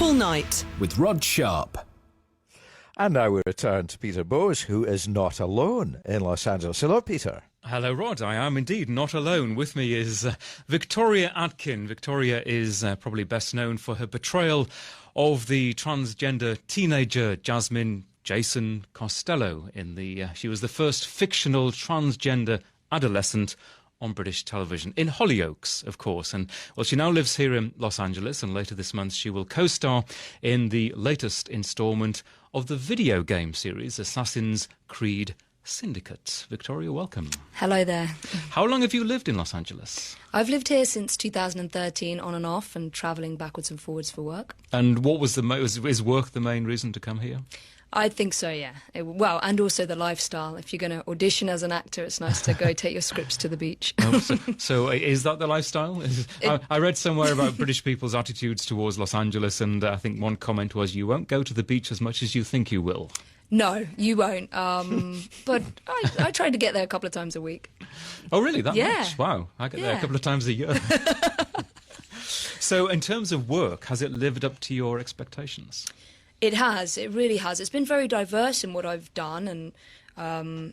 Football Night with Rod Sharp. And now we return to Peter Bowes, who is not alone in Los Angeles. Hello, Peter. Hello, Rod. I am indeed not alone. With me is Victoria Atkin. Victoria is probably best known for her portrayal of the transgender teenager Jasmine Jason Costello in the. She was the first fictional transgender adolescent on British television, in Hollyoaks, of course. And, well, she now lives here in Los Angeles, and later this month she will co-star in the latest instalment of the video game series, Assassin's Creed Syndicate. Victoria, welcome. Hello there. How long have you lived in Los Angeles? I've lived here since 2013, on and off, and travelling backwards and forwards for work. And what was is work the main reason to come here? I think so, yeah. Well, and also the lifestyle. If you're going to audition as an actor, it's nice to go take your scripts to the beach. So is that the lifestyle? I read somewhere about British people's attitudes towards Los Angeles, and I think one comment was, you won't go to the beach as much as you think you will. No, you won't. But I try to get there a couple of times a week. Oh, really? That Yeah. much? Wow. I get there a couple of times a year. So in terms of work, has it lived up to your expectations? It has. It really has. It's been very diverse in what I've done and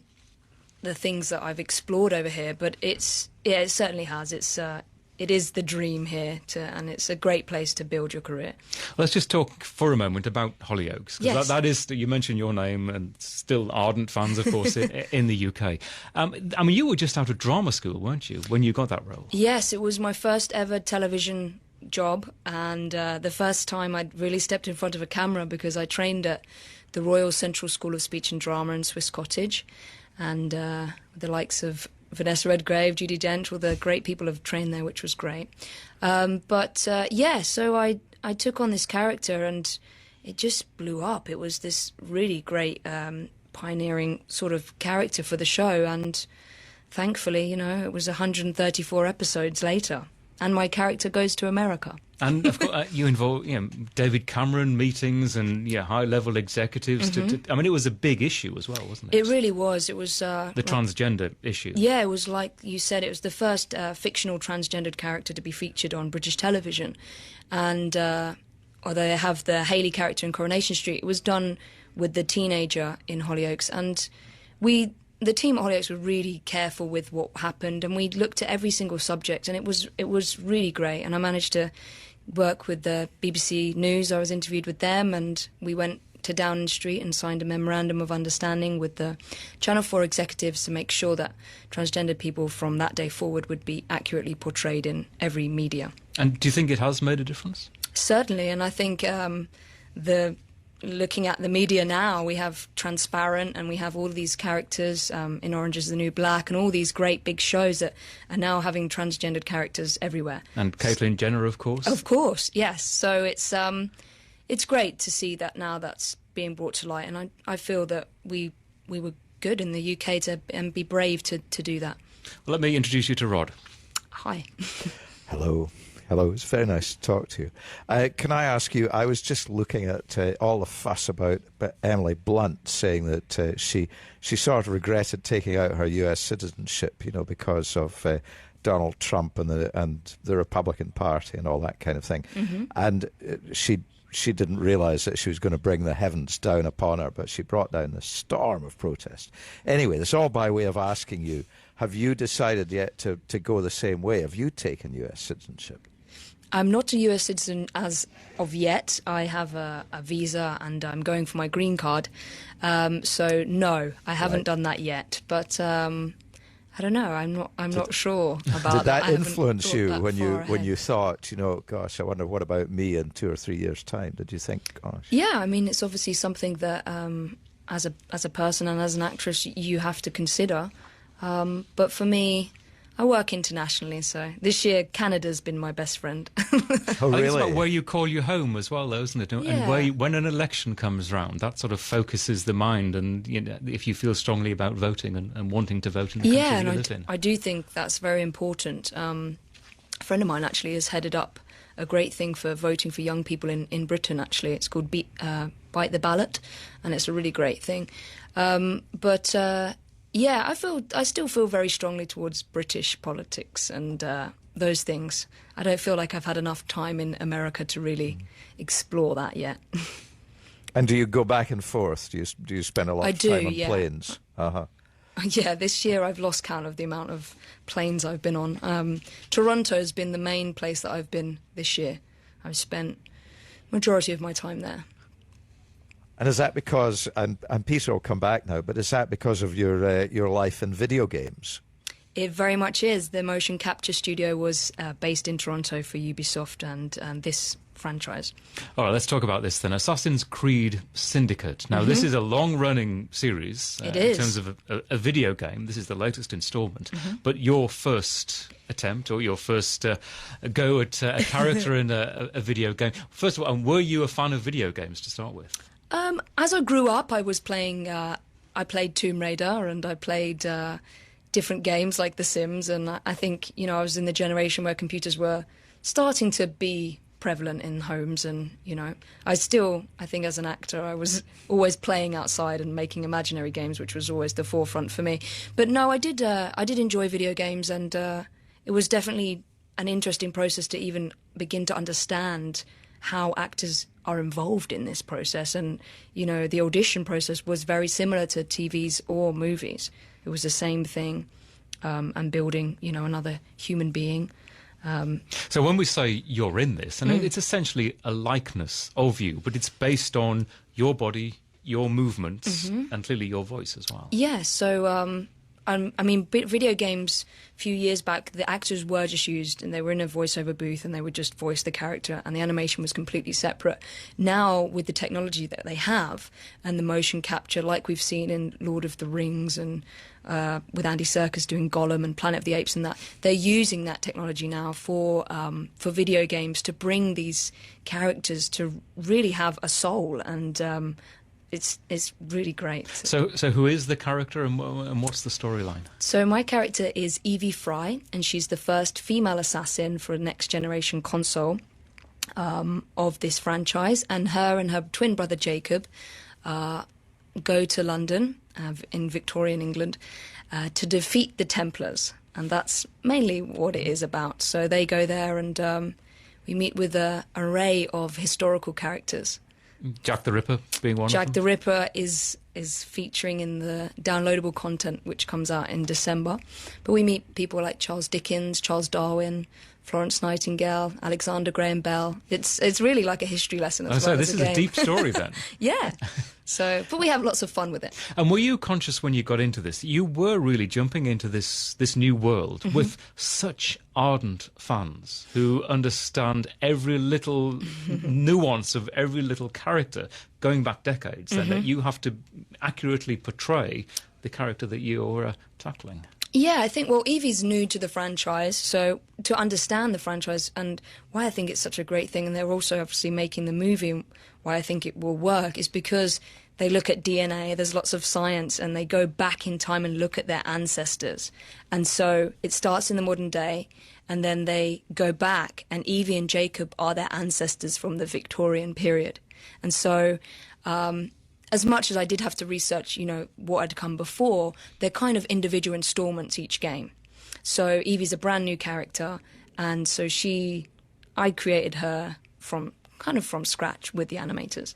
the things that I've explored over here. But it certainly has. It is the dream here, and it's a great place to build your career. Let's just talk for a moment about Hollyoaks. Yes. That is, you mentioned your name, and still ardent fans, of course, in the UK. I mean, you were just out of drama school, weren't you, when you got that role? Yes, it was my first ever television job, and the first time I'd really stepped in front of a camera, because I trained at the Royal Central School of Speech and Drama in Swiss Cottage, and the likes of Vanessa Redgrave, Judi Dench, all the great people have trained there, which was great. So I took on this character, and it just blew up. It was this really great pioneering sort of character for the show, and thankfully, it was 134 episodes later, and my character goes to America. And of course, you involve David Cameron meetings and high-level executives. Mm-hmm. I mean, it was a big issue as well, wasn't it? It really was. It was the transgender issue. Yeah, it was like you said. It was the first fictional transgendered character to be featured on British television, and although they have the Hayley character in Coronation Street, it was done with the teenager in Hollyoaks, and the team at Hollyoaks were really careful with what happened, and we looked at every single subject, and it was really great. And I managed to work with the BBC News. I was interviewed with them, and we went to Downing Street and signed a memorandum of understanding with the Channel 4 executives to make sure that transgender people from that day forward would be accurately portrayed in every media. And do you think it has made a difference? Certainly, and I think looking at the media now, we have Transparent, and we have all these characters in Orange is the New Black, and all these great big shows that are now having transgendered characters everywhere. And Caitlyn Jenner, of course. Of course, yes. So it's great to see that now that's being brought to light, and I feel that we were good in the UK and be brave to do that. Well, let me introduce you to Rod. Hi. Hello. It's very nice to talk to you. Can I ask you, I was just looking at all the fuss about Emily Blunt saying that she sort of regretted taking out her US citizenship, because of Donald Trump and the Republican Party and all that kind of thing. Mm-hmm. And she didn't realise that she was going to bring the heavens down upon her, but she brought down the storm of protest. Anyway, that's all by way of asking you, have you decided yet to go the same way? Have you taken US citizenship? I'm not a US citizen as of yet. I have a visa, and I'm going for my green card. So no, I haven't done that yet. But I don't know. I'm not sure about Did that influence you that when you thought, gosh, I wonder what about me in 2 or 3 years' time? Did you think, gosh? Yeah, I mean, it's obviously something that as a person and as an actress you have to consider. But for me, I work internationally, so this year Canada's been my best friend. Oh, really? It's about where you call your home as well, though, isn't it? Yeah. And when an election comes round, that sort of focuses the mind, and if you feel strongly about voting and wanting to vote in the country you live in. I do think that's very important. A friend of mine actually has headed up a great thing for voting for young people in Britain, actually. It's called Bite the Ballot, and it's a really great thing. Yeah, I still feel very strongly towards British politics, and those things. I don't feel like I've had enough time in America to really explore that yet. And do you go back and forth? Do you spend a lot of time on planes? Uh-huh. Yeah, this year I've lost count of the amount of planes I've been on. Toronto has been the main place that I've been this year. I've spent majority of my time there. And is that because, and Peter will come back now, but is that because of your life in video games? It very much is. The motion capture studio was based in Toronto for Ubisoft and this franchise. All right, let's talk about this then. Assassin's Creed Syndicate. Now, this is a long-running series. It is. In terms of a video game. This is the latest installment. But your first attempt, or your first go at a character in a video game. First of all, were you a fan of video games to start with? As I grew up, I was playing. I played Tomb Raider, and I played different games like The Sims. And I think, you know, I was in the generation where computers were starting to be prevalent in homes. And, you know, I think as an actor, I was always playing outside and making imaginary games, which was always the forefront for me. But no, I did enjoy video games, and it was definitely an interesting process to even begin to understand how actors are involved in this process. And, you know, the audition process was very similar to TVs or movies. It was the same thing, and building, you know, another human being. So when we say you're in this, and it's essentially a likeness of you, but it's based on your body, your movements, and clearly your voice as well. Yeah, so I mean, video games, a few years back, the actors were just used, and they were in a voiceover booth, and they would just voice the character, and the animation was completely separate. Now, with the technology that they have, and the motion capture, like we've seen in Lord of the Rings, and with Andy Serkis doing Gollum and Planet of the Apes and that, they're using that technology now for video games to bring these characters to really have a soul, and it's really great. So who is the character, and what's the storyline? So my character is Evie Fry, and she's the first female assassin for a next generation console of this franchise. And her twin brother Jacob go to London in Victorian England to defeat the Templars, and that's mainly what it is about. So they go there, and we meet with an array of historical characters. Jack the Ripper being one Jack of the them? Ripper is featuring in the downloadable content, which comes out in December. But we meet people like Charles Dickens, Charles Darwin, Florence Nightingale, Alexander Graham Bell. It's really like a history lesson as well. So this is a deep story then. Yeah. So, but we have lots of fun with it. And were you conscious when you got into this? You were really jumping into this new world with such ardent fans who understand every little nuance of every little character going back decades, and that you have to accurately portray the character that you're tackling. Yeah, I think, well, Evie's new to the franchise, so to understand the franchise and why I think it's such a great thing, and they're also obviously making the movie, why I think it will work, is because they look at DNA, there's lots of science, and they go back in time and look at their ancestors. And so it starts in the modern day, and then they go back, and Evie and Jacob are their ancestors from the Victorian period. And so as much as I did have to research, you know, what had come before, they're kind of individual installments each game. So Evie's a brand new character, and so I created her from scratch with the animators.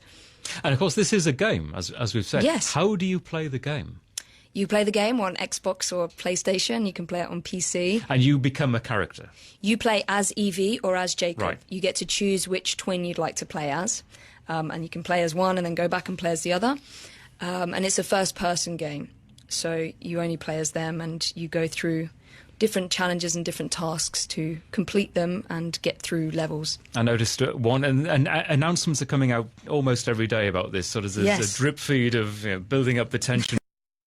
And of course, this is a game, as we've said. Yes. How do you play the game? You play the game on Xbox or PlayStation. You can play it on PC. And you become a character. You play as Evie or as Jacob. Right. You get to choose which twin you'd like to play as. And you can play as one and then go back and play as the other. And it's a first-person game. So you only play as them, and you go through different challenges and different tasks to complete them and get through levels. I noticed one, and announcements are coming out almost every day about this. So there's a drip feed of building up the tension.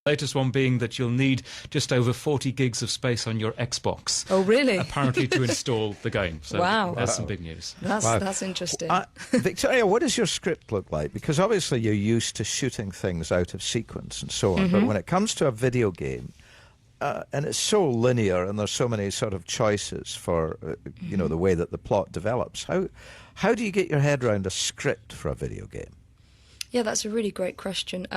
The latest one being that you'll need just over 40 gigs of space on your Xbox. Oh, really? Apparently to install the game. So Wow. That's some big news. That's interesting. Victoria, what does your script look like? Because obviously you're used to shooting things out of sequence and so on, but when it comes to a video game, and it's so linear, and there's so many sort of choices for you know, the way that the plot develops. How do you get your head around a script for a video game? Yeah, that's a really great question.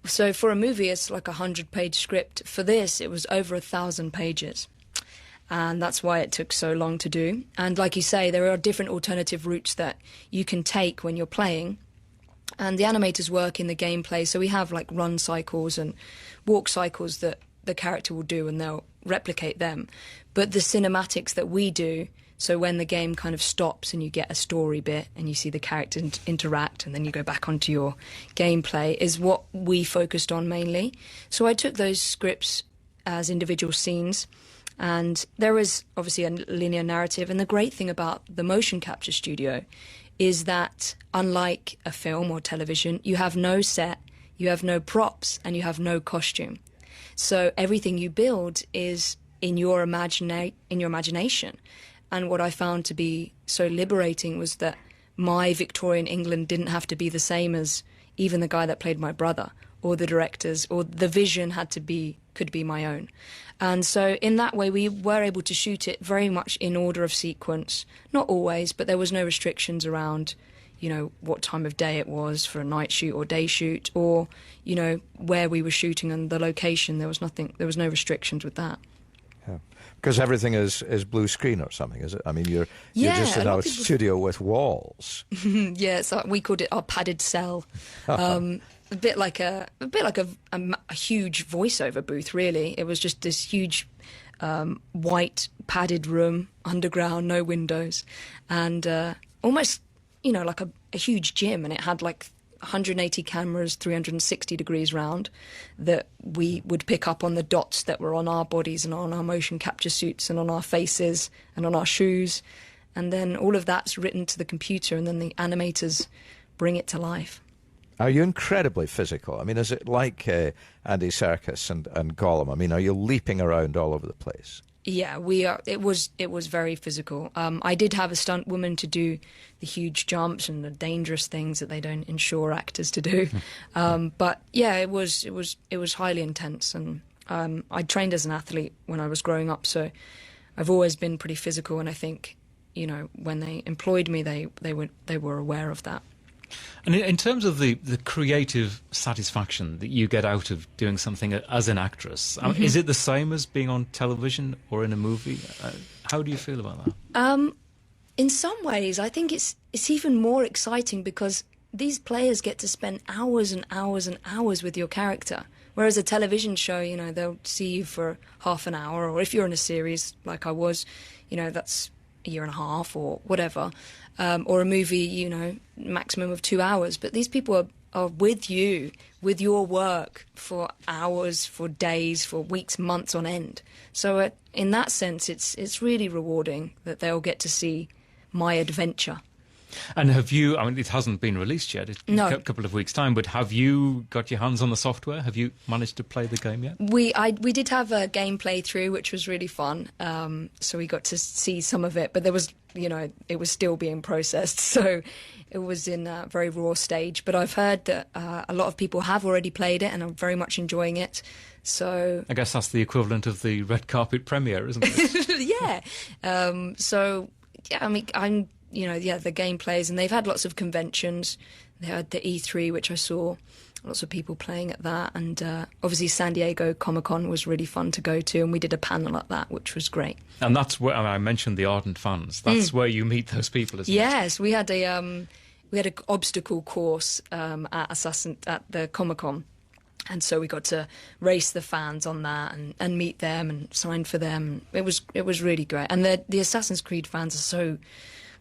So for a movie, it's like a 100-page script. For this, it was over 1,000 pages. and that's why it took so long to do. And like you say, there are different alternative routes that you can take when you're playing, and the animators work in the gameplay. So we have like run cycles and walk cycles that the character will do, and they'll replicate them. But the cinematics that we do, so when the game kind of stops and you get a story bit and you see the character interact and then you go back onto your gameplay, is what we focused on mainly. So I took those scripts as individual scenes, and there is obviously a linear narrative. And the great thing about the motion capture studio is that, unlike a film or television, you have no set, you have no props, and you have no costume. So everything you build is in your imagination. And what I found to be so liberating was that my Victorian England didn't have to be the same as even the guy that played my brother, or the directors, or the vision could be my own. And so in that way, we were able to shoot it very much in order of sequence. Not always, but there was no restrictions around, you know, what time of day it was for a night shoot or day shoot, or, you know, where we were shooting and the location. There was no restrictions with that. Yeah. Because everything is blue screen or something, is it? I mean, you're just in a studio with walls. Yeah, so we called it our padded cell. A bit like a huge voiceover booth, really. It was just this huge white padded room, underground, no windows, and almost, you know, like a huge gym. And it had like 180 cameras, 360 degrees round, that we would pick up on the dots that were on our bodies and on our motion capture suits and on our faces and on our shoes. And then all of that's written to the computer, and then the animators bring it to life. Are you incredibly physical? I mean, is it like Andy Serkis and Gollum? I mean, are you leaping around all over the place? Yeah, we are. It was very physical. I did have a stunt woman to do the huge jumps and the dangerous things that they don't insure actors to do. But yeah, it was highly intense, and I trained as an athlete when I was growing up, so I've always been pretty physical. And I think, you know, when they employed me, they were aware of that. And in terms of the creative satisfaction that you get out of doing something as an actress, is it the same as being on television or in a movie? How do you feel about that? In some ways, I think it's even more exciting, because these players get to spend hours and hours and hours with your character. Whereas a television show, you know, they'll see you for half an hour, or if you're in a series like I was, you know, that's a year and a half or whatever. Or a movie, you know, maximum of 2 hours. But these people are with you, with your work, for hours, for days, for weeks, months on end. So in that sense, it's really rewarding that they'll get to see my adventure. And have you, I mean, it hasn't been released yet, it's No. a couple of weeks' time, but have you got your hands on the software? Have you managed to play the game yet? We did have a game playthrough, which was really fun. So we got to see some of it, but there was, you know, it was still being processed, so it was in a very raw stage. But I've heard that a lot of people have already played it and are very much enjoying it. So I guess that's the equivalent of the red carpet premiere, isn't it? yeah. So yeah, I mean, the gameplays, and they've had lots of conventions. They had the E3, which I saw lots of people playing at that, and obviously San Diego Comic-Con was really fun to go to, and we did a panel at that, which was great. And that's where I mentioned the ardent fans. That's where you meet those people, isn't it? Yes, we had an obstacle course at the Comic-Con. And so we got to race the fans on that and meet them and sign for them. It was really great. And the Assassin's Creed fans are so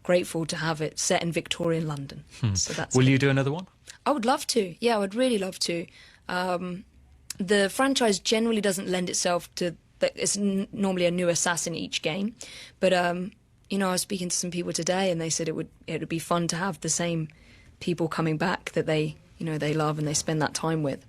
grateful to have it set in Victorian London. So that's Will you do another one? I would love to. Yeah, I would really love to. The franchise generally doesn't lend itself to... It's normally a new assassin each game. But, you know, I was speaking to some people today, and they said it would be fun to have the same people coming back that they love and they spend that time with.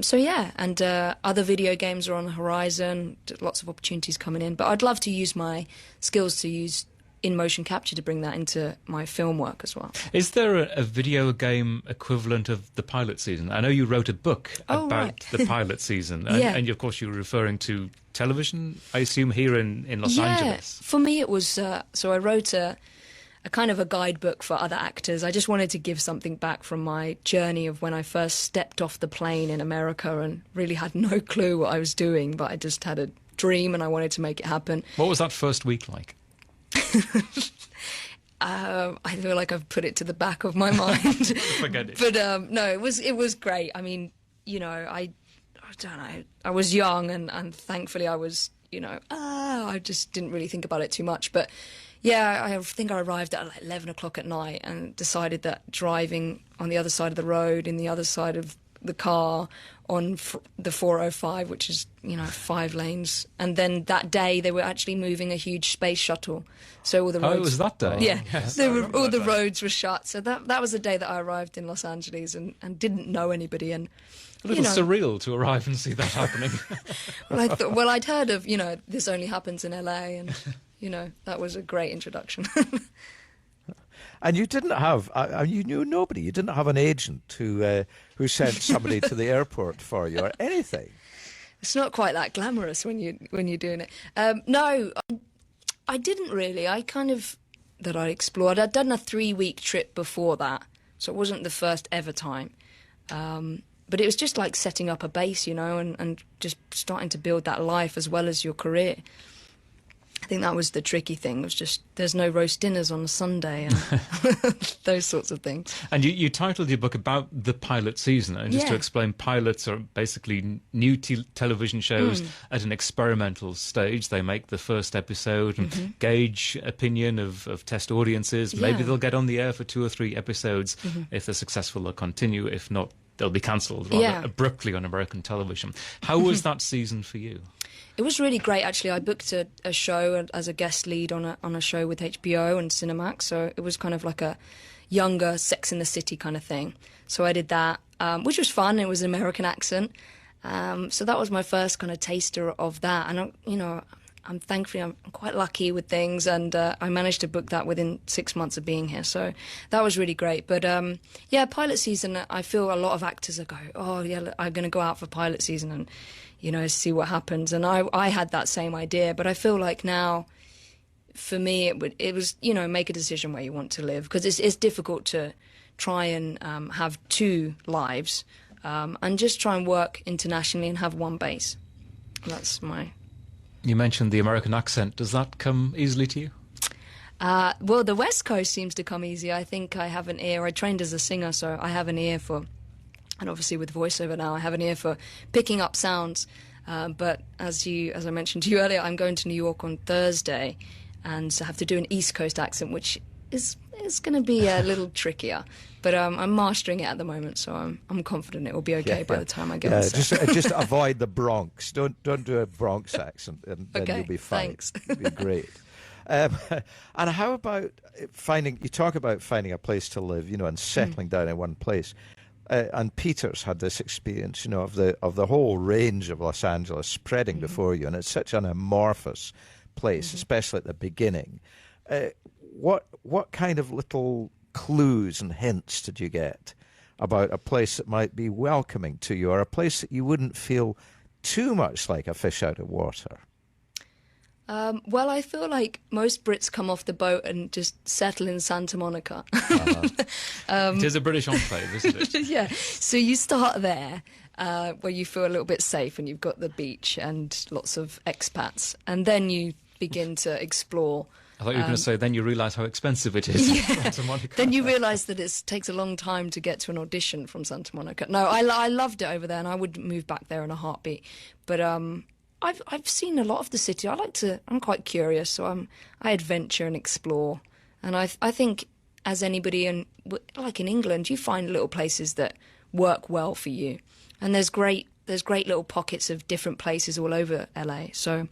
So yeah, and other video games are on the horizon, lots of opportunities coming in. But I'd love to use my skills to use in motion capture to bring that into my film work as well. Is there a video game equivalent of the pilot season? I know you wrote a book about the pilot season, and, Yeah. and of course you were referring to television, I assume, here in Los Angeles. For me it was, so I wrote a kind of a guidebook for other actors. I just wanted to give something back from my journey of when I first stepped off the plane in America and really had no clue what I was doing, but I just had dream, and I wanted to make it happen. What was that first week like? I feel like I've put it to the back of my mind. Forget it. But no, it was great. I mean, you know, I don't know. I was young, and thankfully I was, you know, I just didn't really think about it too much. But yeah, I think I arrived at like 11 o'clock at night and decided that driving on the other side of the road, in the other side of the car, on the 405, which is, you know, 5 lanes. And then that day they were actually moving a huge space shuttle. So all the roads... Oh, it was that day? Yeah. Yes, All the roads were shut. So that was the day that I arrived in Los Angeles and didn't know anybody. And a little surreal to arrive and see that happening. Well, I thought, well, I'd heard of, you know, this only happens in LA, and, you know, that was a great introduction. And you didn't have, you knew nobody. You didn't have an agent who sent somebody to the airport for you or anything. It's not quite that glamorous when you're doing it. No, I didn't really. I explored. I'd done a 3-week trip before that, so it wasn't the first ever time. But it was just like setting up a base, you know, and just starting to build that life as well as your career. I think that was the tricky thing, was just there's no roast dinners on a Sunday and those sorts of things. And you titled your book about the pilot season, and just to explain, pilots are basically new television shows at an experimental stage. They make the first episode and gauge opinion of test audiences. Maybe they'll get on the air for 2 or 3 episodes. If they're successful, they'll continue. If not, they'll be cancelled rather abruptly on American television. How was that season for you? It was really great, actually. I booked a show as a guest lead on a show with HBO and Cinemax, so it was kind of like a younger Sex and the City kind of thing. So I did that, which was fun. It was an American accent. So that was my first kind of taster of that. And, I'm quite lucky with things, and I managed to book that within 6 months of being here. So that was really great. But, pilot season, I feel a lot of actors go, oh, yeah, I'm going to go out for pilot season and, you know, see what happens. And I had that same idea, but I feel like now, for me, it was, you know, make a decision where you want to live, because it's difficult to try and have 2 lives and just try and work internationally and have one base. That's my... You mentioned the American accent. Does that come easily to you? Well, the West Coast seems to come easy. I think I have an ear. I trained as a singer, so I have an ear for, and obviously with voiceover now, I have an ear for picking up sounds. But as I mentioned to you earlier, I'm going to New York on Thursday, and so I have to do an East Coast accent, which is going to be a little trickier. But I'm mastering it at the moment, so I'm confident it will be okay by the time I get on set. Just avoid the Bronx. Don't do a Bronx accent, and then you'll be fine. Thanks. It'll be great. And how about finding? You talk about finding a place to live, you know, and settling down in one place. And Peter's had this experience, you know, of the whole range of Los Angeles spreading before you, and it's such an amorphous place, especially at the beginning. What kind of little clues and hints did you get about a place that might be welcoming to you, or a place that you wouldn't feel too much like a fish out of water? Well, I feel like most Brits come off the boat and just settle in Santa Monica. It is a British enclave, isn't it? Yeah. So you start there, where you feel a little bit safe, and you've got the beach and lots of expats, and then you begin to explore. I thought you were going to say, then you realise how expensive it is. Yeah. Santa Monica. Then you realise that it takes a long time to get to an audition from Santa Monica. No, I loved it over there, and I would move back there in a heartbeat. But I've seen a lot of the city. I'm quite curious, so I adventure and explore. And I think, as anybody, like in England, you find little places that work well for you. And there's great little pockets of different places all over LA. So,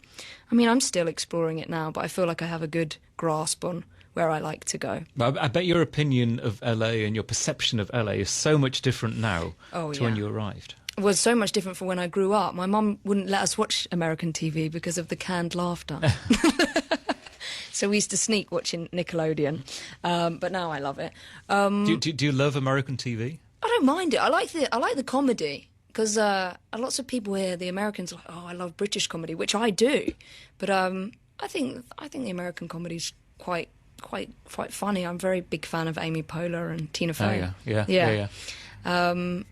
I mean, I'm still exploring it now, but I feel like I have a good grasp on where I like to go. I bet your opinion of LA and your perception of LA is so much different now to when you arrived. It was so much different from when I grew up. My mum wouldn't let us watch American TV because of the canned laughter. So we used to sneak watching Nickelodeon. But now I love it. Do you love American TV? I don't mind it. I like the comedy. Because lots of people here, the Americans, are like, oh, I love British comedy, which I do. But I think the American comedy's quite funny. I'm a very big fan of Amy Poehler and Tina Fey. Yeah.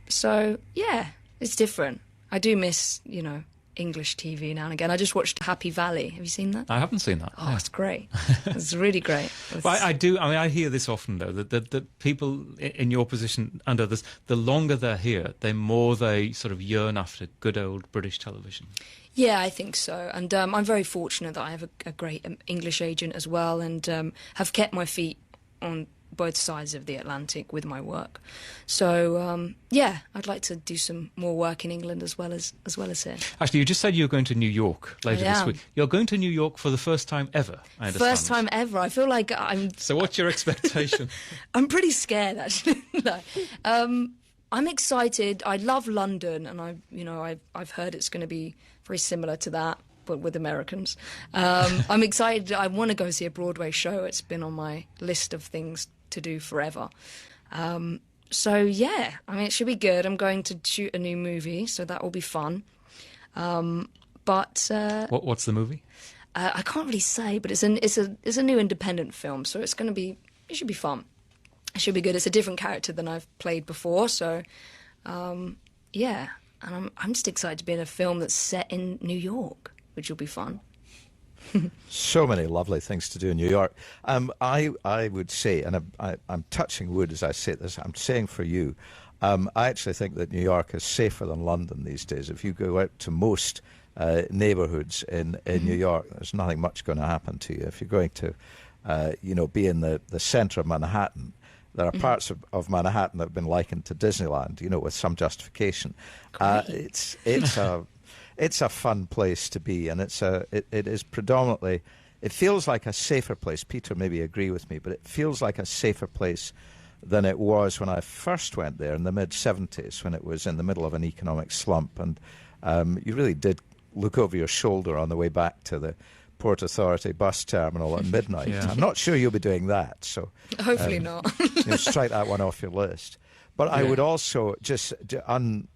So yeah, it's different. I do miss, you know, English TV now and again. I just watched Happy Valley. Have you seen that? I haven't seen that. Oh, it's great. It's really great. Well, I do. I mean, I hear this often, though, that people in your position and others, the longer they're here, the more they sort of yearn after good old British television. Yeah, I think so. And I'm very fortunate that I have a great English agent as well, and have kept my feet on both sides of the Atlantic with my work. So yeah, I'd like to do some more work in England as well as here. Actually, you just said you were going to New York later this am. week. You're going to New York for the first time ever, I understand. First time ever. I feel like I'm... So what's your expectation? I'm pretty scared, actually. No. I'm excited. I love London, and I've heard it's going to be very similar to that, but with Americans. I'm excited. I want to go see a Broadway show. It's been on my list of things to do forever. So yeah, I mean, it should be good. I'm going to shoot a new movie, so that will be fun. But what's the movie? I can't really say, but it's a new independent film, so it should be fun. It should be good. It's a different character than I've played before, so yeah. And I'm just excited to be in a film that's set in New York, which will be fun. So many lovely things to do in New York. I would say, and I'm touching wood as I say this, I'm saying for you, I actually think that New York is safer than London these days. If you go out to most neighbourhoods in New York, there's nothing much going to happen to you. If you're going to, be in the centre of Manhattan, there are parts of Manhattan that have been likened to Disneyland, with some justification. It's a fun place to be, and it is predominantly. It feels like a safer place. Peter maybe agree with me, but it feels like a safer place than it was when I first went there in the mid-'70s, when it was in the middle of an economic slump, and you really did look over your shoulder on the way back to the Port Authority bus terminal at midnight. Yeah. I'm not sure you'll be doing that, so Hopefully not. strike that one off your list. But I would also just kind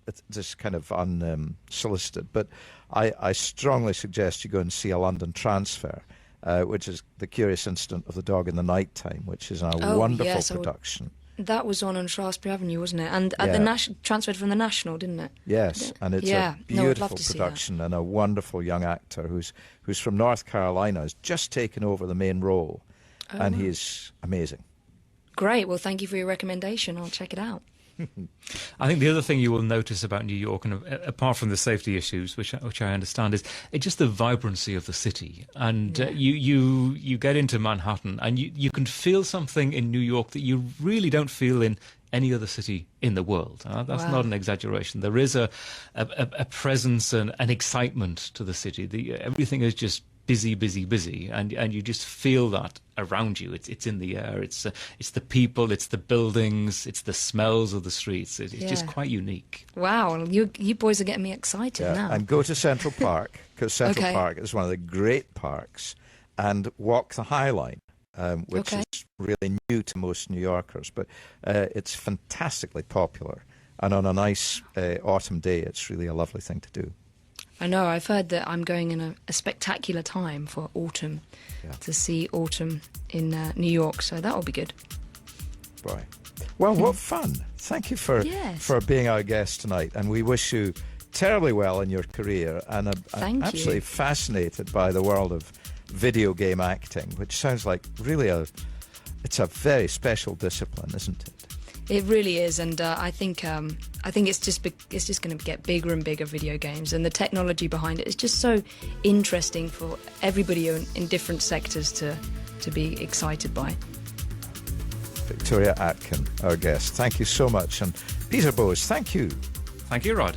of unsolicited, but I strongly suggest you go and see A London Transfer, which is The Curious Incident of the Dog in the Night Time, which is a wonderful production. That was on Shaftesbury Avenue, wasn't it? And at the transferred from the National, didn't it? Yes, and it's a beautiful production, and a wonderful young actor who's from North Carolina has just taken over the main role, and he's amazing. Great. Well, thank you for your recommendation. I'll check it out. I think the other thing you will notice about New York, and apart from the safety issues, which I understand, is it's just the vibrancy of the city. And you get into Manhattan, and you can feel something in New York that you really don't feel in any other city in the world. That's not an exaggeration. There is a presence and an excitement to the city. Everything is just busy, and you just feel that around you. It's in the air. It's the people. It's the buildings. It's the smells of the streets. It's just quite unique. Wow, you boys are getting me excited now. And go to Central Park, because Central Park is one of the great parks, and walk the High Line, which is really new to most New Yorkers, but it's fantastically popular. And on a nice autumn day, it's really a lovely thing to do. I know, I've heard that I'm going in a spectacular time for autumn, to see autumn in New York, so that'll be good. Right. Well, what fun. Thank you for being our guest tonight, and we wish you terribly well in your career, and I'm absolutely fascinated by the world of video game acting, which sounds like really it's a very special discipline, isn't it? It really is, and I think it's just going to get bigger and bigger, video games, and the technology behind it is just so interesting for everybody in different sectors to be excited by. Victoria Atkin, our guest, thank you so much, and Peter Bowes, thank you. Thank you, Rod.